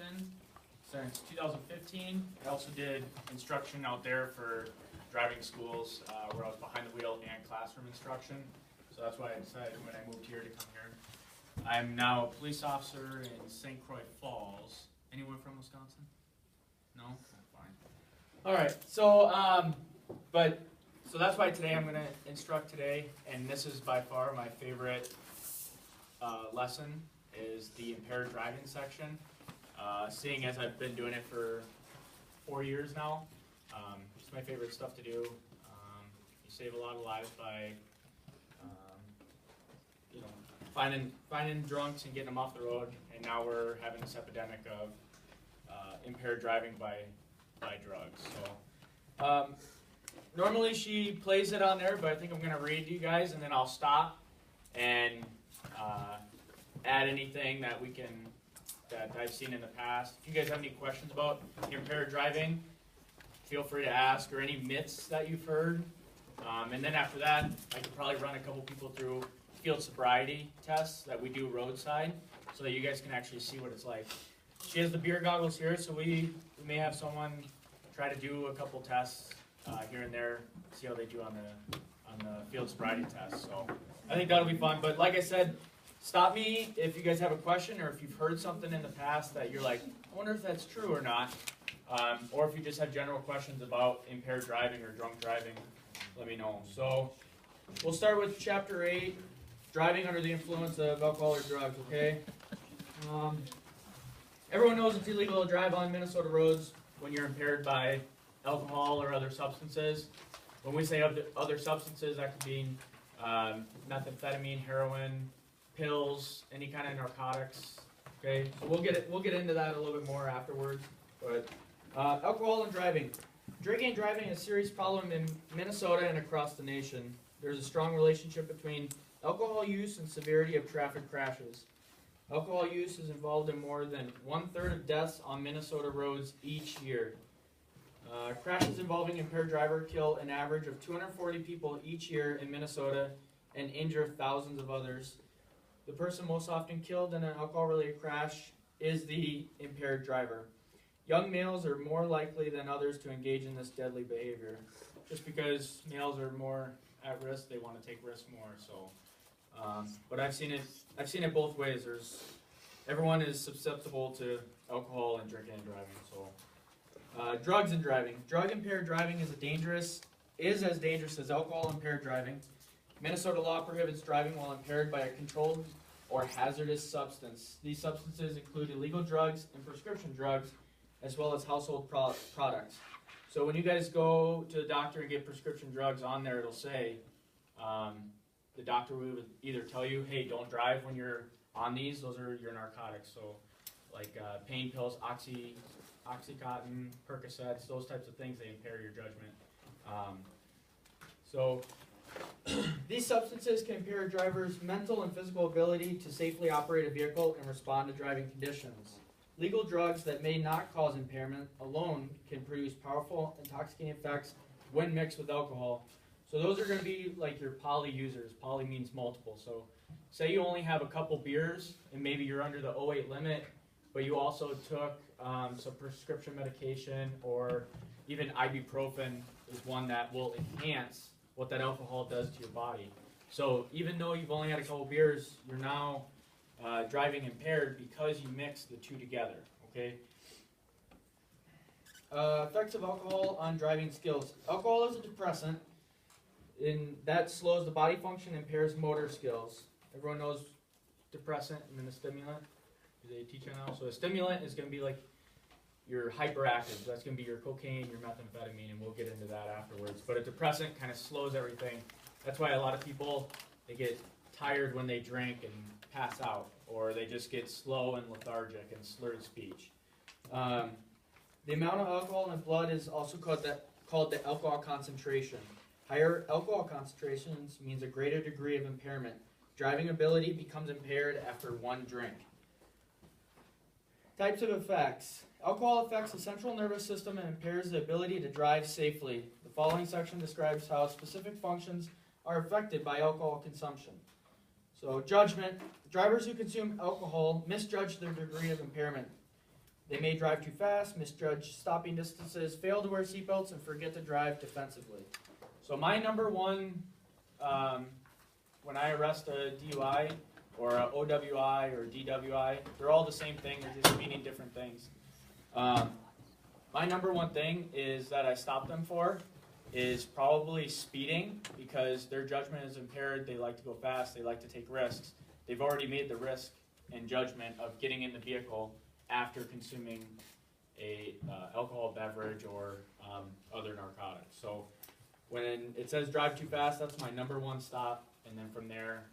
Lawson since 2015. I also did instruction out there for driving schools where I was behind the wheel and classroom instruction. So that's why I decided when I moved here to come here. I'm now a police officer in St. Croix Falls. Anyone from Wisconsin? No? Fine. All right. So, so that's why today I'm going to instruct today, and this is by far my favorite lesson is the impaired driving section. Seeing as I've been doing it for 4 years now, it's my favorite stuff to do. You save a lot of lives by finding drunks and getting them off the road, and now we're having this epidemic of impaired driving by drugs. So normally she plays it on there, but I think I'm going to read to you guys, and then I'll stop and add anything that I've seen in the past. If you guys have any questions about impaired driving, feel free to ask, or any myths that you've heard. And then after that, I could probably run a couple people through field sobriety tests that we do roadside, so that you guys can actually see what it's like. She has the beer goggles here, so we may have someone try to do a couple tests here and there, see how they do on the field sobriety test. So I think that'll be fun. But like I said, stop me if you guys have a question, or if you've heard something in the past that you're like, I wonder if that's true or not. Or if you just have general questions about impaired driving or drunk driving, let me know. So we'll start with chapter 8, driving under the influence of alcohol or drugs, okay? Everyone knows it's illegal to drive on Minnesota roads when you're impaired by alcohol or other substances. When we say other substances, that could mean methamphetamine, heroin, pills, any kind of narcotics. Okay, so we'll get into that a little bit more afterwards. But alcohol and driving. Drinking and driving is a serious problem in Minnesota and across the nation. There's a strong relationship between alcohol use and severity of traffic crashes. Alcohol use is involved in more than 1/3 of deaths on Minnesota roads each year. Crashes involving impaired driver kill an average of 240 people each year in Minnesota and injure thousands of others. The person most often killed in an alcohol-related crash is the impaired driver. Young males are more likely than others to engage in this deadly behavior. Just because males are more at risk, they want to take risks more. So, but I've seen it both ways. Everyone is susceptible to alcohol and drinking and driving. So, drugs and driving. Drug-impaired driving is as dangerous as alcohol-impaired driving. Minnesota law prohibits driving while impaired by a controlled or hazardous substance. These substances include illegal drugs and prescription drugs, as well as household products. So when you guys go to the doctor and get prescription drugs, on there it'll say, the doctor would either tell you, hey, don't drive when you're on these. Those are your narcotics. So like pain pills, Oxycontin, Percocets, those types of things, they impair your judgment. So these substances can impair a driver's mental and physical ability to safely operate a vehicle and respond to driving conditions. Legal drugs that may not cause impairment alone can produce powerful intoxicating effects when mixed with alcohol. So those are going to be like your poly users. Poly means multiple. So say you only have a couple beers and maybe you're under the 0.8 limit, but you also took some prescription medication, or even ibuprofen is one that will enhance what that alcohol does to your body. So even though you've only had a couple beers, you're now driving impaired because you mix the two together, okay? Effects of alcohol on driving skills. Alcohol is a depressant, and that slows the body function and impairs motor skills. Everyone knows depressant and then a stimulant. Do they teach you now? So a stimulant is going to be like your hyperactive. So that's going to be your cocaine, your methamphetamine, and we'll get into that afterwards. But a depressant kind of slows everything. That's why a lot of people, they get tired when they drink and pass out, or they just get slow and lethargic and slurred speech. The amount of alcohol in blood is also called the alcohol concentration. Higher alcohol concentrations means a greater degree of impairment. Driving ability becomes impaired after one drink. Types of effects. Alcohol affects the central nervous system and impairs the ability to drive safely. The following section describes how specific functions are affected by alcohol consumption. So, judgment. Drivers who consume alcohol misjudge their degree of impairment. They may drive too fast, misjudge stopping distances, fail to wear seatbelts, and forget to drive defensively. So my number one, when I arrest a DUI or a OWI or DWI, they're all the same thing, they're just meaning different things. My number one thing is that I stop them for is probably speeding, because their judgment is impaired, they like to go fast, they like to take risks. They've already made the risk and judgment of getting in the vehicle after consuming a alcohol beverage or other narcotics. So when it says drive too fast, that's my number one stop, and then from there,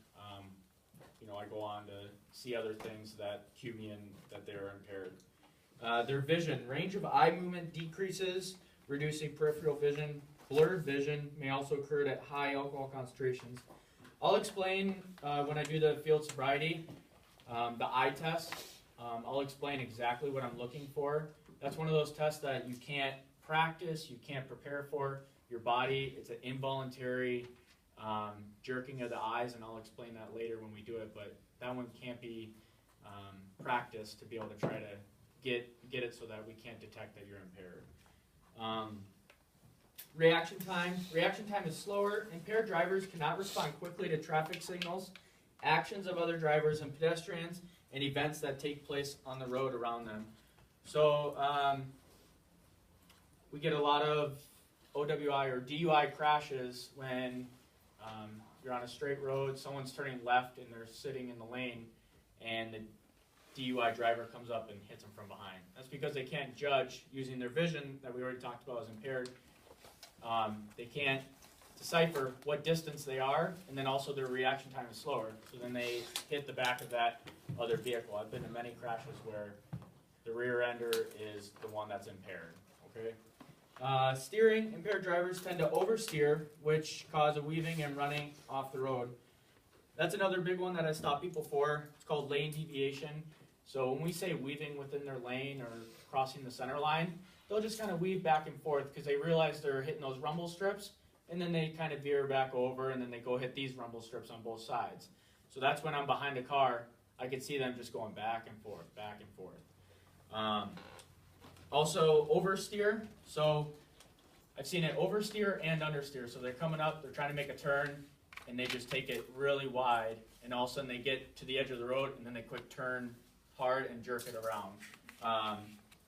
I go on to see other things that cue me in that they're impaired. Their vision, range of eye movement decreases, reducing peripheral vision. Blurred vision may also occur at high alcohol concentrations. I'll explain when I do the field sobriety, the eye test. I'll explain exactly what I'm looking for. That's one of those tests that you can't practice, you can't prepare for. Your body, it's an involuntary jerking of the eyes, and I'll explain that later when we do it, but that one can't be practiced to be able to try to get it so that we can't detect that you're impaired. Reaction time. Reaction time is slower. Impaired drivers cannot respond quickly to traffic signals, actions of other drivers and pedestrians, and events that take place on the road around them. So we get a lot of OWI or DUI crashes when you're on a straight road, someone's turning left and they're sitting in the lane, and the DUI driver comes up and hits them from behind. That's because they can't judge using their vision that we already talked about as impaired. They can't decipher what distance they are, and then also their reaction time is slower. So then they hit the back of that other vehicle. I've been in many crashes where the rear ender is the one that's impaired. Okay. Steering, impaired drivers tend to oversteer, which cause a weaving and running off the road. That's another big one that I stop people for. It's called lane deviation. So when we say weaving within their lane or crossing the center line, they'll just kind of weave back and forth because they realize they're hitting those rumble strips, and then they kind of veer back over, and then they go hit these rumble strips on both sides. So that's when I'm behind a car, I can see them just going back and forth, back and forth. Also, oversteer. So I've seen it oversteer and understeer. So they're coming up, they're trying to make a turn, and they just take it really wide, and all of a sudden they get to the edge of the road, and then they quick turn hard and jerk it around.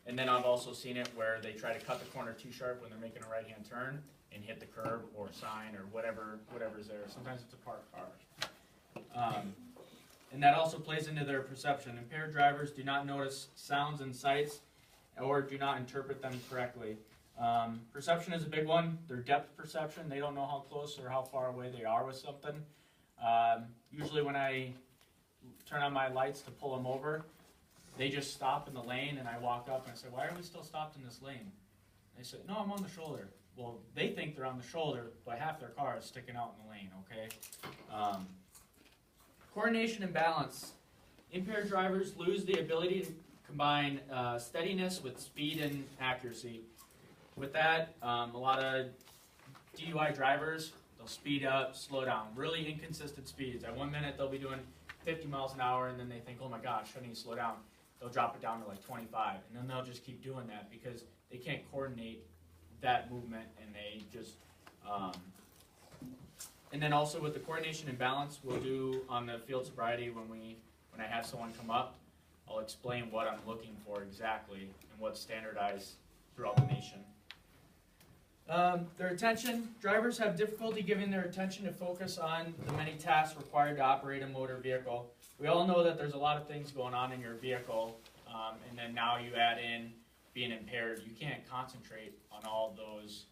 And then I've also seen it where they try to cut the corner too sharp when they're making a right-hand turn and hit the curb or sign or whatever's there. Sometimes it's a parked car. And that also plays into their perception. Impaired drivers do not notice sounds and sights or do not interpret them correctly. Perception is a big one. Their depth perception, they don't know how close or how far away they are with something. Usually when I turn on my lights to pull them over, they just stop in the lane, and I walk up and I say, "Why are we still stopped in this lane?" They say, "No, I'm on the shoulder." Well, they think they're on the shoulder, but half their car is sticking out in the lane, okay? Coordination and balance. Impaired drivers lose the ability to combine steadiness with speed and accuracy. With that, a lot of DUI drivers, they'll speed up, slow down, really inconsistent speeds. At 1 minute, they'll be doing 50 miles an hour, and then they think, "Oh my gosh, I need to slow down." They'll drop it down to like 25, and then they'll just keep doing that because they can't coordinate that movement, and they just, and then also with the coordination and balance, we'll do on the field sobriety when I have someone come up, I'll explain what I'm looking for exactly and what's standardized throughout the nation. Their attention. Drivers have difficulty giving their attention to focus on the many tasks required to operate a motor vehicle. We all know that there's a lot of things going on in your vehicle, and then now you add in being impaired. You can't concentrate on all those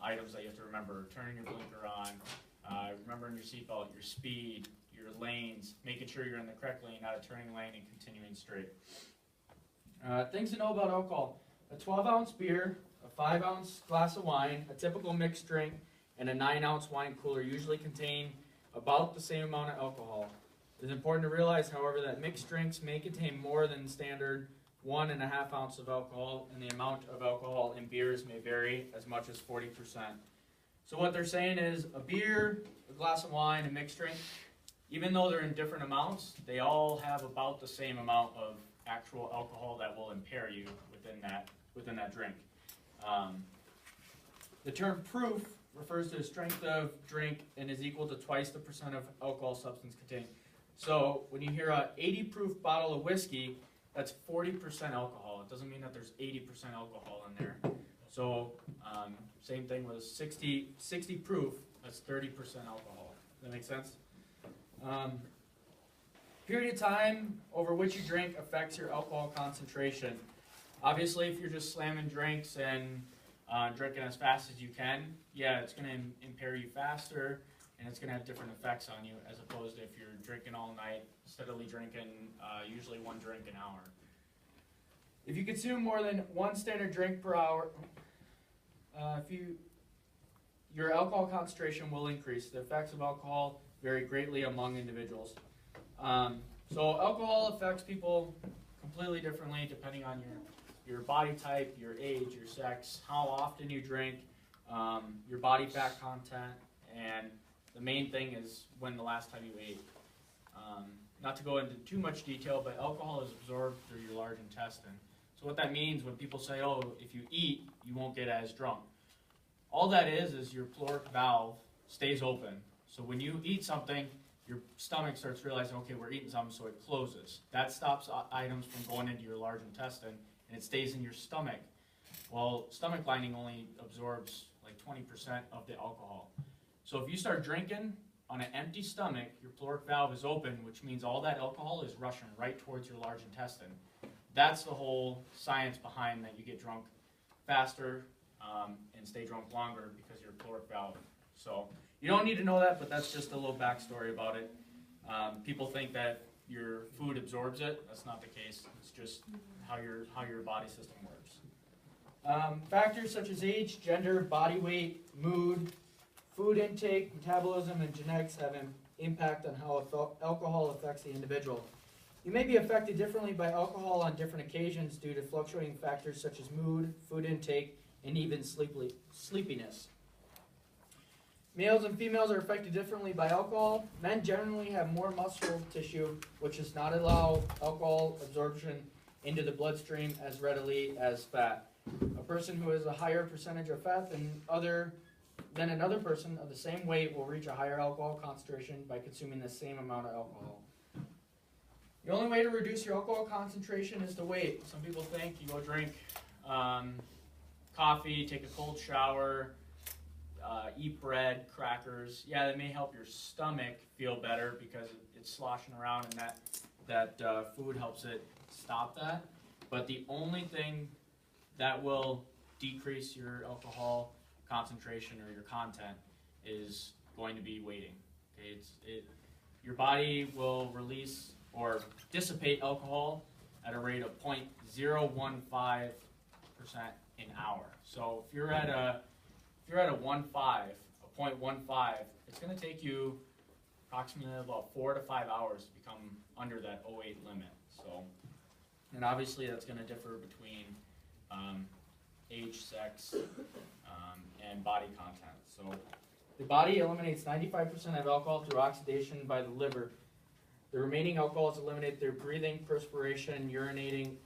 items that you have to remember. Turning your blinker on, remembering your seatbelt, your speed, your lanes, making sure you're in the correct lane, not a turning lane, and continuing straight. Things to know about alcohol. A 12-ounce beer, a 5-ounce glass of wine, a typical mixed drink, and a 9-ounce wine cooler usually contain about the same amount of alcohol. It is important to realize, however, that mixed drinks may contain more than standard 1.5 ounces of alcohol, and the amount of alcohol in beers may vary as much as 40%. So what they're saying is a beer, a glass of wine, a mixed drink, even though they're in different amounts, they all have about the same amount of actual alcohol that will impair you within that drink. The term proof refers to the strength of drink and is equal to twice the percent of alcohol substance contained. So when you hear a 80 proof bottle of whiskey, that's 40% alcohol. It doesn't mean that there's 80% alcohol in there. So same thing with 60 proof, that's 30% alcohol. Does that make sense? Period of time over which you drink affects your alcohol concentration. Obviously, if you're just slamming drinks and drinking as fast as you can, yeah, it's going to impair you faster, and it's going to have different effects on you, as opposed to if you're drinking all night, steadily drinking usually one drink an hour. If you consume more than one standard drink per hour, your alcohol concentration will increase. The effects of alcohol vary greatly among individuals. So alcohol affects people completely differently depending on your body type, your age, your sex, how often you drink, your body fat content, and the main thing is when the last time you ate. Not to go into too much detail, but alcohol is absorbed through your large intestine. So what that means when people say, oh, if you eat, you won't get as drunk. All that is your caloric valve stays open. So when you eat something, your stomach starts realizing, okay, we're eating something, so it closes. That stops items from going into your large intestine, and it stays in your stomach. Well, stomach lining only absorbs like 20% of the alcohol. So if you start drinking on an empty stomach, your caloric valve is open, which means all that alcohol is rushing right towards your large intestine. That's the whole science behind that you get drunk faster and stay drunk longer because of your caloric valve. So you don't need to know that, but that's just a little backstory about it. People think that your food absorbs it. That's not the case. It's just how your body system works. Factors such as age, gender, body weight, mood, food intake, metabolism, and genetics have an impact on how alcohol affects the individual. You may be affected differently by alcohol on different occasions due to fluctuating factors such as mood, food intake, and even sleepiness. Males and females are affected differently by alcohol. Men generally have more muscle tissue, which does not allow alcohol absorption into the bloodstream as readily as fat. A person who has a higher percentage of fat than another person of the same weight will reach a higher alcohol concentration by consuming the same amount of alcohol. The only way to reduce your alcohol concentration is to wait. Some people think you go drink coffee, take a cold shower, eat bread, crackers. Yeah, that may help your stomach feel better because it's sloshing around, and that food helps it stop that. But the only thing that will decrease your alcohol concentration or your content is going to be waiting. Okay, your body will release or dissipate alcohol at a rate of 0.015% an hour. So if you're at a 0.15, it's going to take you approximately about 4 to 5 hours to become under that 0.08 limit. So, and obviously that's going to differ between age, sex, and body content. So the body eliminates 95% of alcohol through oxidation by the liver. The remaining alcohol is eliminated through breathing, perspiration, urinating.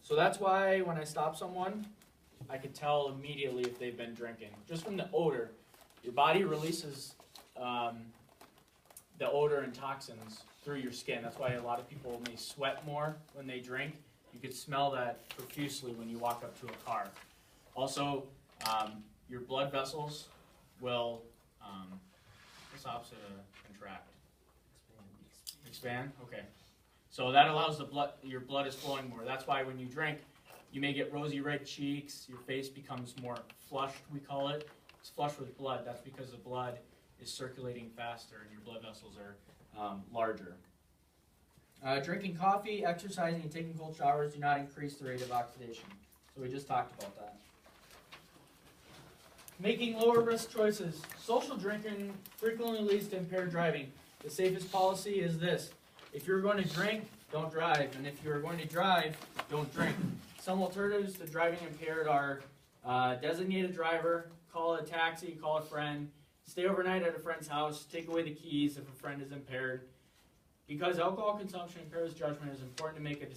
So that's why when I stop someone, I can tell immediately if they've been drinking. Just from the odor. Your body releases the odor and toxins through your skin. That's why a lot of people may sweat more when they drink. You could smell that profusely when you walk up to a car. Also, your blood vessels will, what's the opposite of contract? Expand? Okay. So that allows your blood is flowing more. That's why when you drink, you may get rosy red cheeks, your face becomes more flushed, we call it. It's flushed with blood. That's because the blood is circulating faster and your blood vessels are larger. Drinking coffee, exercising, and taking cold showers do not increase the rate of oxidation. So we just talked about that. Making lower risk choices. Social drinking frequently leads to impaired driving. The safest policy is this. If you're going to drink, don't drive. And if you're going to drive, don't drink. Some alternatives to driving impaired are designate a driver, call a taxi, call a friend, stay overnight at a friend's house, take away the keys if a friend is impaired. Because alcohol consumption impairs judgment, it is important to make a decision